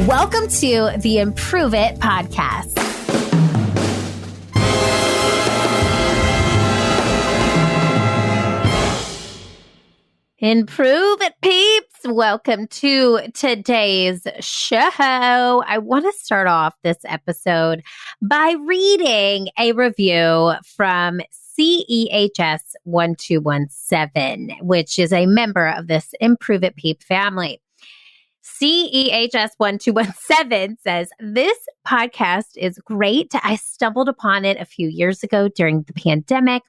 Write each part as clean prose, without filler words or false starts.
Welcome to the Improve It podcast. Improve It, peeps. Welcome to today's show. I want to start off this episode by reading a review from CEHS 1217, which is a member of this Improve It Peep family. CEHS 1217 says, this podcast is great. I stumbled upon it a few years ago during the pandemic.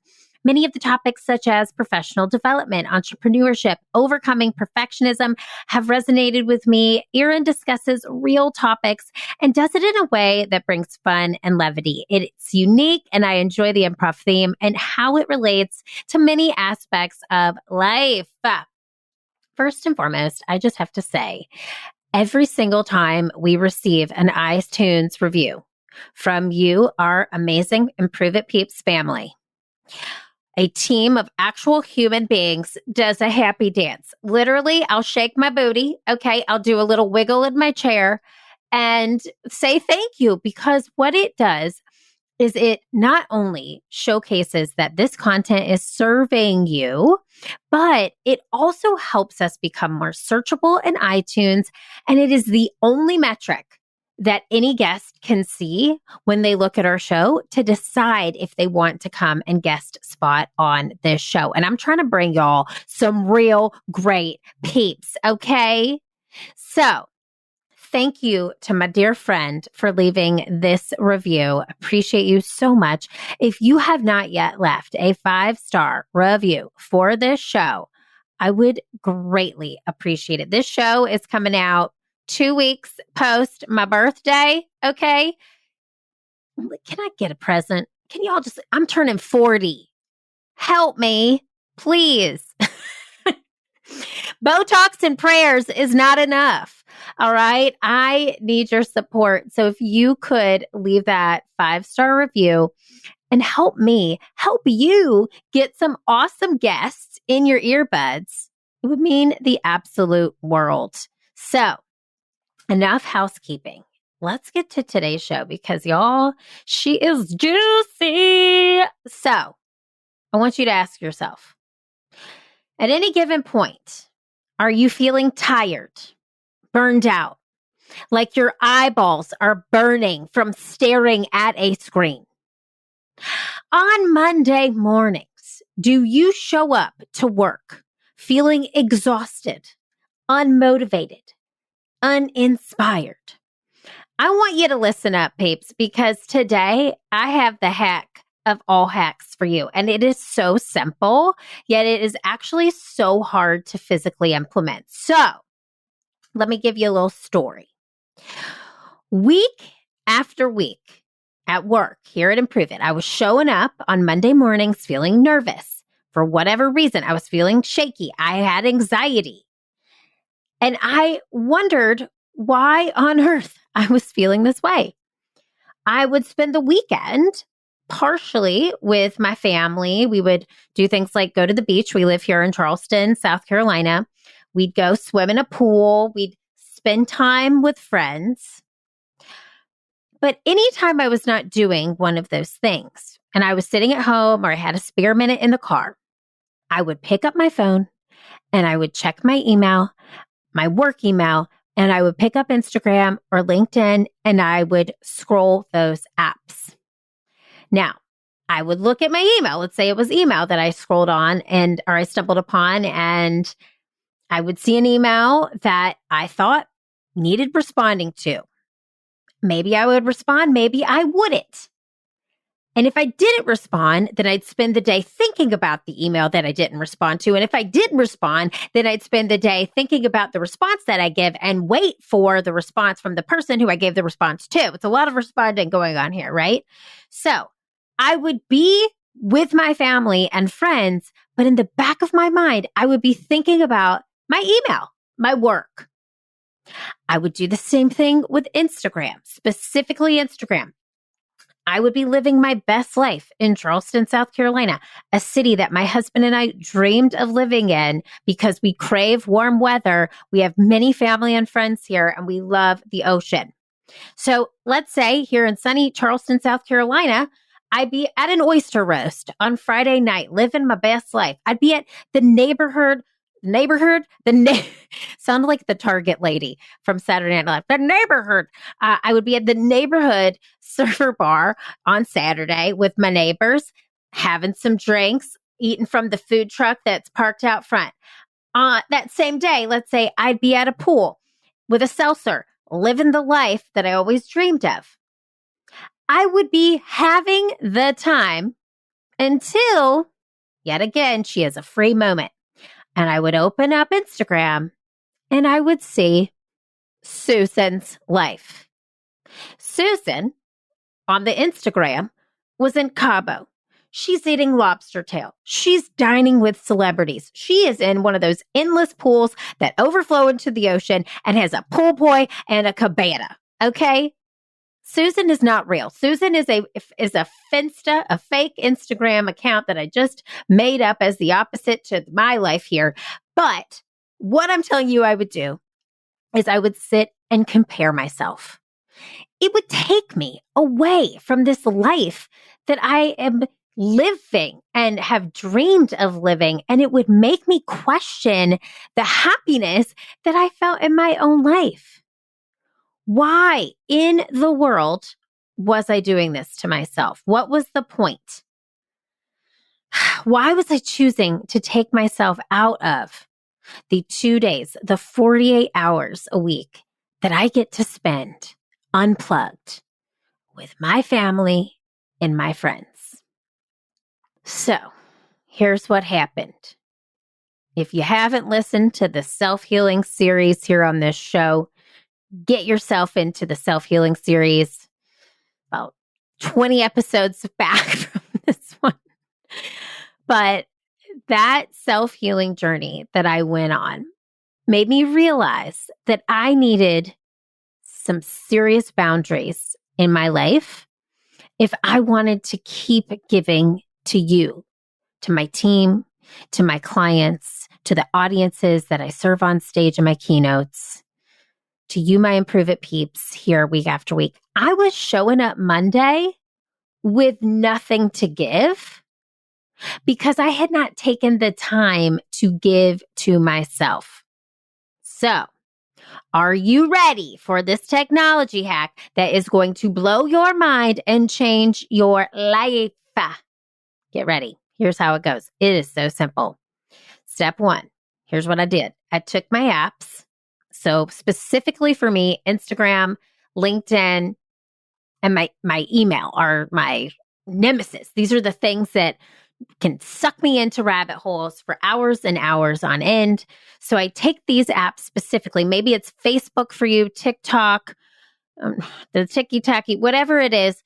Many of the topics such as professional development, entrepreneurship, overcoming perfectionism have resonated with me. Erin discusses real topics and does it in a way that brings fun and levity. It's unique and I enjoy the improv theme and how it relates to many aspects of life. First and foremost, I just have to say, every single time we receive an iTunes review from you, our amazing Improve It Peeps family, a team of actual human beings does a happy dance. Literally, I'll shake my booty. Okay. I'll do a little wiggle in my chair and say thank you, because what it does is it not only showcases that this content is serving you, but it also helps us become more searchable in iTunes. And it is the only metric that any guest can see when they look at our show to decide if they want to come and guest spot on this show. And I'm trying to bring y'all some real great peeps, okay? So thank you to my dear friend for leaving this review. Appreciate you so much. If you have not yet left a 5-star review for this show, I would greatly appreciate it. This show is coming out 2 weeks post my birthday, okay? Can I get a present? Can y'all just, I'm turning 40. Help me, please. Botox and prayers is not enough. All right. I need your support. So if you could leave that 5-star review and help me, help you get some awesome guests in your earbuds, it would mean the absolute world. So enough housekeeping. Let's get to today's show because y'all, she is juicy. So I want you to ask yourself, at any given point, are you feeling tired, burned out, like your eyeballs are burning from staring at a screen? On Monday mornings, do you show up to work feeling exhausted, unmotivated, uninspired? I want you to listen up, peeps, because today I have the hack of all hacks for you. And it is so simple, yet it is actually so hard to physically implement. So let me give you a little story. Week after week at work here at Improve It, I was showing up on Monday mornings feeling nervous. For whatever reason, I was feeling shaky. I had anxiety. And I wondered why on earth I was feeling this way. I would spend the weekend partially with my family. We would do things like go to the beach. We live here in Charleston, South Carolina. We'd go swim in a pool. We'd spend time with friends. But anytime I was not doing one of those things and I was sitting at home or I had a spare minute in the car, I would pick up my phone and I would check my email, my work email, and I would pick up Instagram or LinkedIn and I would scroll those apps. Now, I would look at my email. Let's say it was email that I scrolled on or I stumbled upon, and I would see an email that I thought needed responding to. Maybe I would respond, maybe I wouldn't. And if I didn't respond, then I'd spend the day thinking about the email that I didn't respond to. And if I didn't respond, then I'd spend the day thinking about the response that I give and wait for the response from the person who I gave the response to. It's a lot of responding going on here, right? So I would be with my family and friends, but in the back of my mind, I would be thinking about my email, my work. I would do the same thing with Instagram, specifically Instagram. I would be living my best life in Charleston, South Carolina, a city that my husband and I dreamed of living in because we crave warm weather. We have many family and friends here, and we love the ocean. So let's say here in sunny Charleston, South Carolina, I'd be at an oyster roast on Friday night, living my best life. I'd be at the sound like the Target lady from Saturday Night Live. The neighborhood. I would be at the neighborhood surfer bar on Saturday with my neighbors, having some drinks, eating from the food truck that's parked out front. That same day, let's say I'd be at a pool with a seltzer, living the life that I always dreamed of. I would be having the time until, yet again, she has a free moment. And I would open up Instagram and I would see Susan's life. Susan on the Instagram was in Cabo. She's eating lobster tail. She's dining with celebrities. She is in one of those endless pools that overflow into the ocean and has a pool boy and a cabana. Okay? Susan is not real. Susan is a Finsta, a fake Instagram account that I just made up as the opposite to my life here. But what I'm telling you I would do is I would sit and compare myself. It would take me away from this life that I am living and have dreamed of living. And it would make me question the happiness that I felt in my own life. Why in the world was I doing this to myself? What was the point? Why was I choosing to take myself out of the 2 days, the 48 hours a week that I get to spend unplugged with my family and my friends? So here's what happened. If you haven't listened to the self-healing series here on this show, get yourself into the self-healing series about 20 episodes back from this one. But that self-healing journey that I went on made me realize that I needed some serious boundaries in my life if I wanted to keep giving to you, to my team, to my clients, to the audiences that I serve on stage in my keynotes, to you, my Improve It peeps here week after week. I was showing up Monday with nothing to give because I had not taken the time to give to myself. So, are you ready for this technology hack that is going to blow your mind and change your life? Get ready. Here's how it goes. It is so simple. Step 1. Here's what I did. I took my apps. So specifically for me, Instagram, LinkedIn, and my email are my nemesis. These are the things that can suck me into rabbit holes for hours and hours on end. So I take these apps specifically. Maybe it's Facebook for you, TikTok, the ticky-tacky, whatever it is.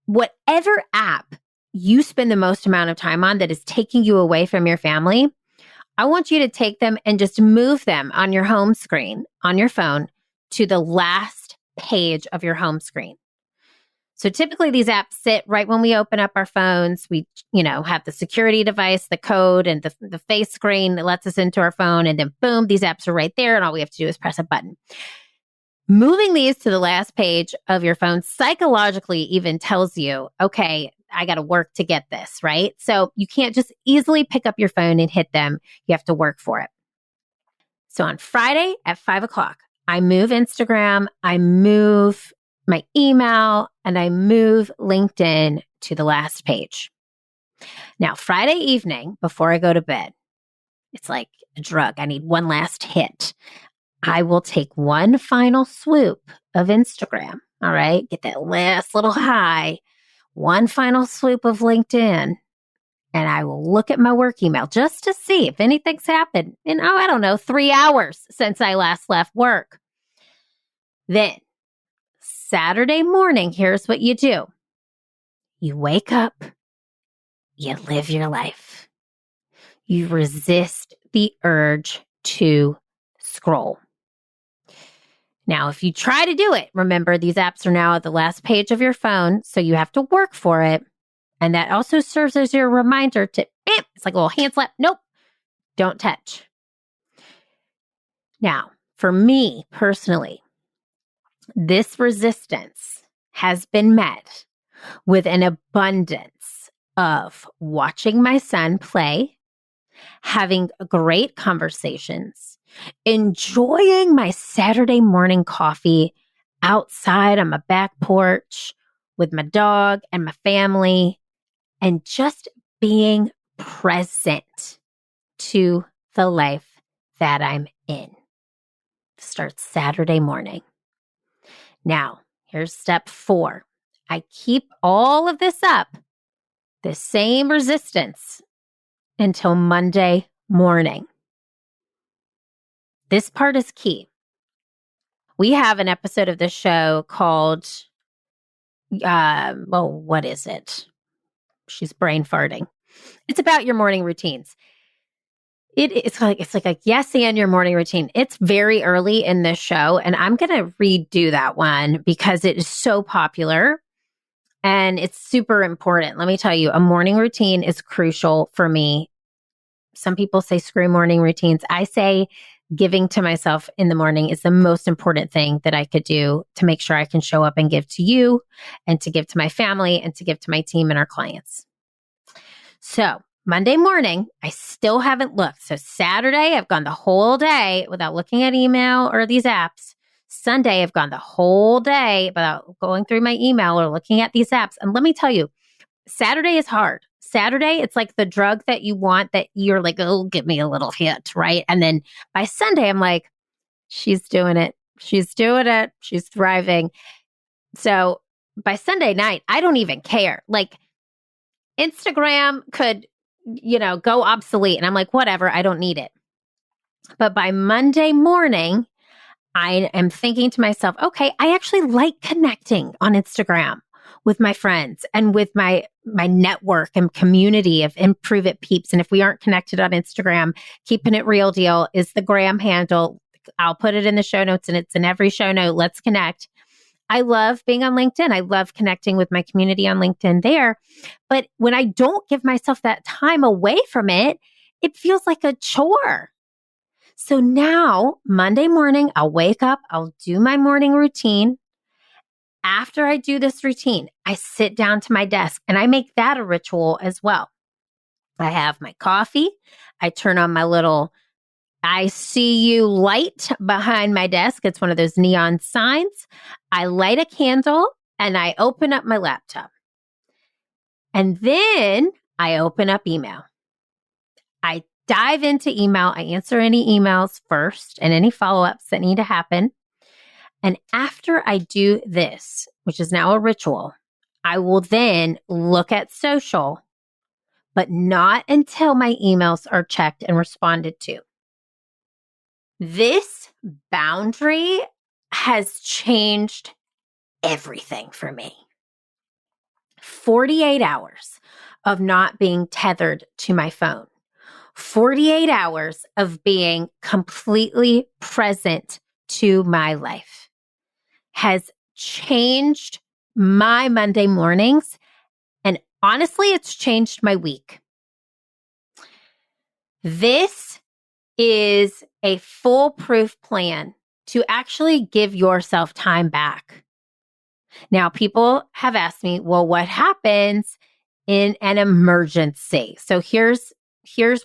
Whatever app you spend the most amount of time on that is taking you away from your family, I want you to take them and just move them on your home screen, on your phone, to the last page of your home screen. So typically these apps sit right when we open up our phones. We, have the security device, the code, and the face screen that lets us into our phone. And then boom, these apps are right there. And all we have to do is press a button. Moving these to the last page of your phone psychologically even tells you, okay, I got to work to get this, right? So you can't just easily pick up your phone and hit them. You have to work for it. So on Friday at 5:00, I move Instagram, I move my email, and I move LinkedIn to the last page. Now, Friday evening, before I go to bed, it's like a drug. I need one last hit. I will take one final swoop of Instagram, all right? Get that last little high. One final swoop of LinkedIn, and I will look at my work email just to see if anything's happened in, 3 hours since I last left work. Then, Saturday morning, here's what you do. You wake up, you live your life. You resist the urge to scroll. Now, if you try to do it, remember these apps are now at the last page of your phone, so you have to work for it. And that also serves as your reminder to, it's like a little hand slap. Nope, don't touch. Now, for me personally, this resistance has been met with an abundance of watching my son play, having great conversations, enjoying my Saturday morning coffee outside on my back porch with my dog and my family, and just being present to the life that I'm in. Starts Saturday morning. Now, here's step 4. I keep all of this up, the same resistance, until Monday morning. This part is key. We have an episode of this show called, what is it? She's brain farting. It's about your morning routines. It's like a yes and your morning routine. It's very early in this show, and I'm going to redo that one because it is so popular and it's super important. Let me tell you, a morning routine is crucial for me. Some people say screw morning routines. I say giving to myself in the morning is the most important thing that I could do to make sure I can show up and give to you and to give to my family and to give to my team and our clients. So Monday morning, I still haven't looked. So Saturday, I've gone the whole day without looking at email or these apps. Sunday, I've gone the whole day without going through my email or looking at these apps. And let me tell you, Saturday is hard. Saturday, it's like the drug that you want that you're like, oh, give me a little hit, right? And then by Sunday, I'm like, she's doing it. She's doing it. She's thriving. So by Sunday night, I don't even care. Like Instagram could go obsolete. And I'm like, whatever, I don't need it. But by Monday morning, I am thinking to myself, okay, I actually like connecting on Instagram with my friends and with my network and community of Improve It peeps. And if we aren't connected on Instagram, Keeping It Real Deal is the gram handle. I'll put it in the show notes and it's in every show note. Let's connect. I love being on LinkedIn. I love connecting with my community on LinkedIn there. But when I don't give myself that time away from it, it feels like a chore. So now, Monday morning, I'll wake up, I'll do my morning routine. After I do this routine, I sit down to my desk and I make that a ritual as well. I have my coffee. I turn on my little I see you light behind my desk. It's one of those neon signs. I light a candle and I open up my laptop. And then I open up email. I dive into email. I answer any emails first and any follow-ups that need to happen. And after I do this, which is now a ritual, I will then look at social, but not until my emails are checked and responded to. This boundary has changed everything for me. 48 hours of not being tethered to my phone. 48 hours of being completely present to my life has changed my Monday mornings. And honestly, it's changed my week. This is a foolproof plan to actually give yourself time back. Now, people have asked me, well, what happens in an emergency? So here's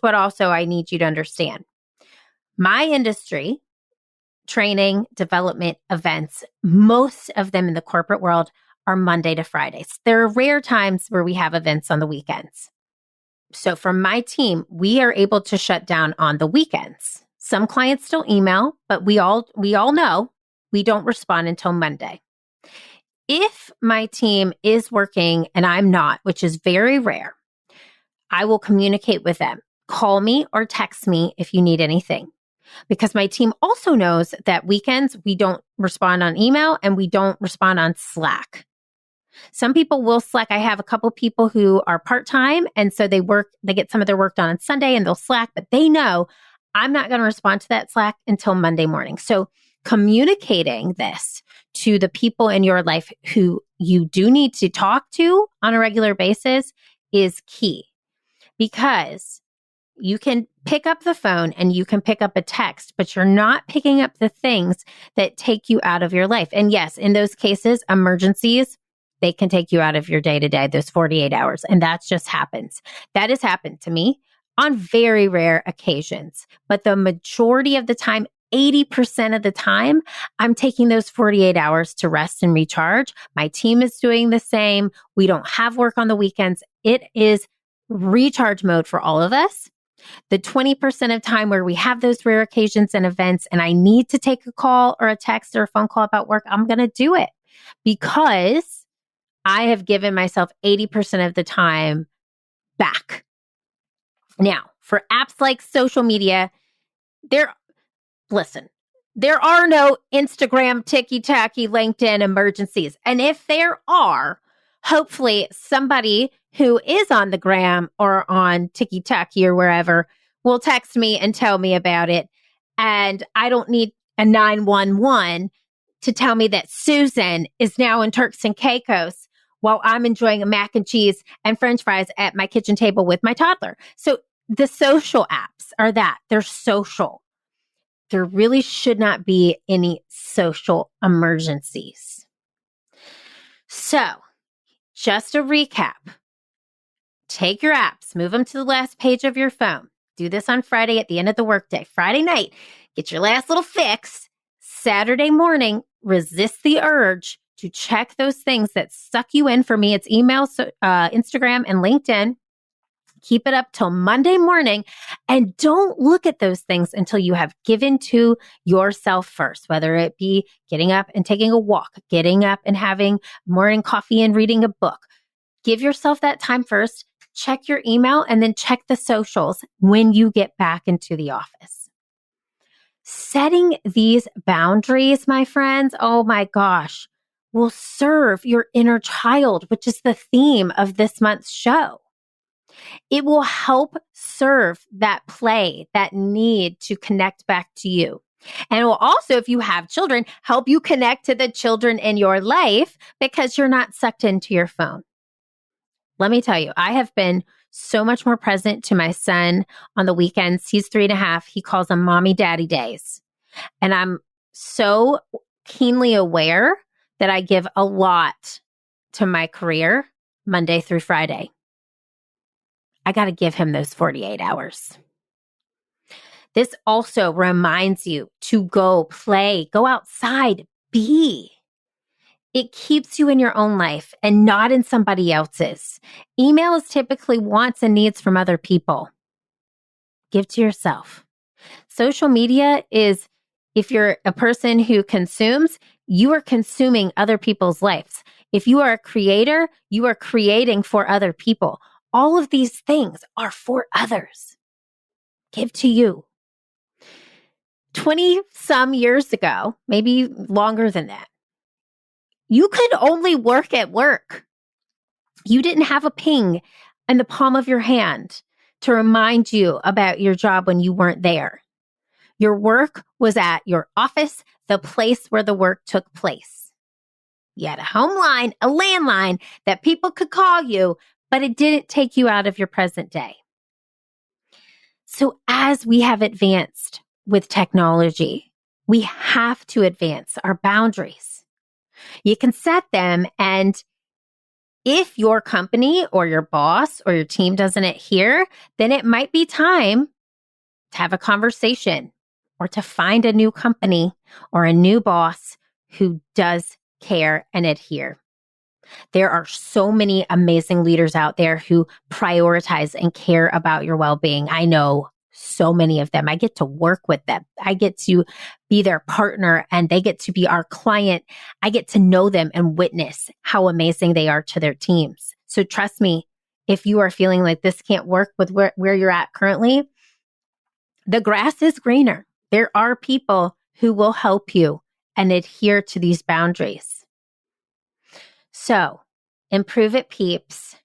what also I need you to understand. My industry, training, development, events, most of them in the corporate world are Monday to Fridays. There are rare times where we have events on the weekends. So for my team, we are able to shut down on the weekends. Some clients still email, but we all know we don't respond until Monday. If my team is working and I'm not, which is very rare, I will communicate with them. Call me or text me if you need anything. Because my team also knows that weekends we don't respond on email and we don't respond on Slack. Some people will Slack. I have a couple people who are part-time, and so they get some of their work done on Sunday and they'll Slack, but they know I'm not going to respond to that Slack until Monday morning. So communicating this to the people in your life who you do need to talk to on a regular basis is key, because you can pick up the phone and you can pick up a text, but you're not picking up the things that take you out of your life. And yes, in those cases, emergencies, they can take you out of your day to day, those 48 hours. And that just happens. That has happened to me on very rare occasions. But the majority of the time, 80% of the time, I'm taking those 48 hours to rest and recharge. My team is doing the same. We don't have work on the weekends. It is recharge mode for all of us. The 20% of time where we have those rare occasions and events and I need to take a call or a text or a phone call about work, I'm going to do it because I have given myself 80% of the time back. Now, for apps like social media, listen, there are no Instagram, ticky-tacky, LinkedIn emergencies. And if there are, hopefully somebody who is on the gram or on ticky-tacky or wherever will text me and tell me about it. And I don't need a 911 to tell me that Susan is now in Turks and Caicos while I'm enjoying a mac and cheese and French fries at my kitchen table with my toddler. So the social apps are that. They're social. There really should not be any social emergencies. So, just a recap. Take your apps, move them to the last page of your phone. Do this on Friday at the end of the workday. Friday night, get your last little fix. Saturday morning, resist the urge to check those things that suck you in. For me, it's email, Instagram, and LinkedIn. Keep it up till Monday morning and don't look at those things until you have given to yourself first, whether it be getting up and taking a walk, getting up and having morning coffee and reading a book. Give yourself that time first, check your email, and then check the socials when you get back into the office. Setting these boundaries, my friends, oh my gosh, will serve your inner child, which is the theme of this month's show. It will help serve that play, that need to connect back to you. And it will also, if you have children, help you connect to the children in your life because you're not sucked into your phone. Let me tell you, I have been so much more present to my son on the weekends. He's 3.5. He calls them mommy daddy days. And I'm so keenly aware that I give a lot to my career Monday through Friday. I got to give him those 48 hours. This also reminds you to go play, go outside, be. It keeps you in your own life and not in somebody else's. Email is typically wants and needs from other people. Give to yourself. Social media is, if you're a person who consumes, you are consuming other people's lives. If you are a creator, you are creating for other people. All of these things are for others. Give to you. 20 some years ago, maybe longer than that, you could only work at work. You didn't have a ping in the palm of your hand to remind you about your job when you weren't there. Your work was at your office, the place where the work took place. You had a home line, a landline that people could call you, but it didn't take you out of your present day. So as we have advanced with technology, we have to advance our boundaries. You can set them, and if your company or your boss or your team doesn't adhere, then it might be time to have a conversation or to find a new company or a new boss who does care and adhere. There are so many amazing leaders out there who prioritize and care about your well-being. I know so many of them. I get to work with them. I get to be their partner and they get to be our client. I get to know them and witness how amazing they are to their teams. So trust me, if you are feeling like this can't work with where you're at currently, the grass is greener. There are people who will help you and adhere to these boundaries. So improve it, peeps.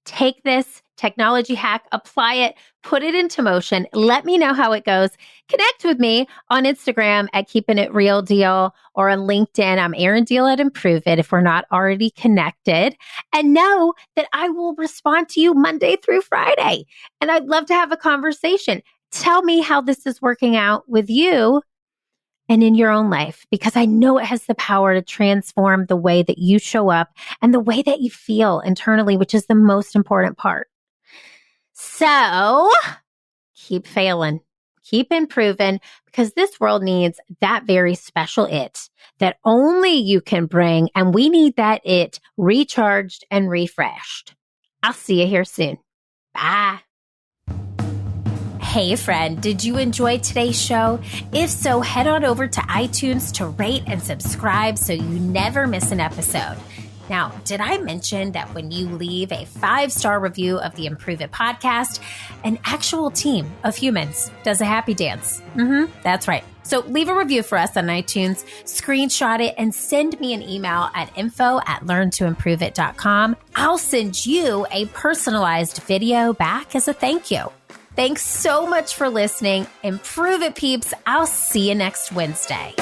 Take this technology hack, apply it, put it into motion. Let me know how it goes. Connect with me on Instagram at Keeping It Real Deal or on LinkedIn. I'm Erin Diehl at Improve It if we're not already connected. And know that I will respond to you Monday through Friday. And I'd love to have a conversation. Tell me how this is working out with you and in your own life, because I know it has the power to transform the way that you show up and the way that you feel internally, which is the most important part. So keep failing, keep improving, because this world needs that very special it that only you can bring. And we need that it recharged and refreshed. I'll see you here soon. Bye. Hey friend, did you enjoy today's show? If so, head on over to iTunes to rate and subscribe so you never miss an episode. Now, did I mention that when you leave a 5-star review of the Improve It podcast, an actual team of humans does a happy dance? That's right. So leave a review for us on iTunes, screenshot it, and send me an email at info@learntoimproveit.com. I'll send you a personalized video back as a thank you. Thanks so much for listening. Improve it, peeps. I'll see you next Wednesday.